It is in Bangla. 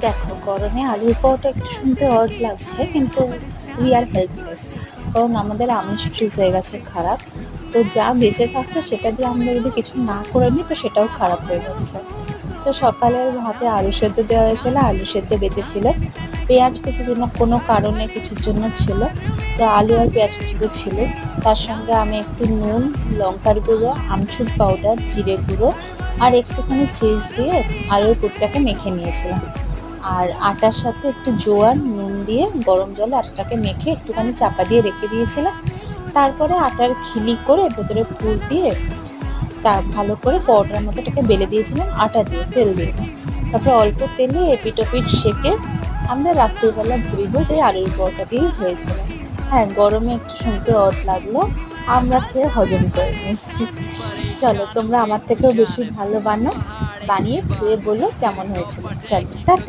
দেখো, গরমে আলুর পরোটা একটু শুনতে অড লাগছে, কিন্তু উই আর হেল্পলেস। কারণ আমাদের আমিষ ফ্রিজ হয়ে গেছে খারাপ। তো যা বেঁচে থাকছে সেটা দিয়ে আমরা যদি কিছু না করে নিই তো সেটাও খারাপ হয়ে যাচ্ছে। তো সকালের ভাতে আলু সেদ্ধ দেওয়া হয়েছিল, আলু সেদ্ধ বেঁচে ছিল। পেঁয়াজ কুচি কোনো কারণে কিছুর জন্য ছিল, তো আলু আর পেঁয়াজ কুচি তো ছিল। তার সঙ্গে আমি একটু নুন, লঙ্কার গুঁড়ো, আমচুর পাউডার, জিরে গুঁড়ো আর একটুখানি চিজ দিয়ে আলুর পুরটাকে মেখে নিয়েছিলাম। আর আটার সাথে একটু জোয়ান নুন দিয়ে গরম জলে আটাটাকে মেখে একটুখানি চাপা দিয়ে রেখে দিয়েছিলাম। তারপরে আটার খিলি করে ভেতরে পুর দিয়ে তা ভালো করে পরোটার মতো এটাকে বেলে দিয়েছিলাম, আটা দিয়ে, তেল দিয়ে না। তারপরে অল্প তেলে এপিঠ ওপিঠ সেঁকে আমাদের রাত্রিবেলা ভুড়ি ভোজ এই আলুর পরোটা দিয়েই হয়েছিল। হ্যাঁ, গরমে একটু শুনতে অড লাগলো, আমরা খেয়ে হজম করে নিয়েছি। চলো, তোমরা আমার থেকেও বেশি ভালো বানিয়ে খেয়ে বলো কেমন হয়েছিল। চলো, টাটা।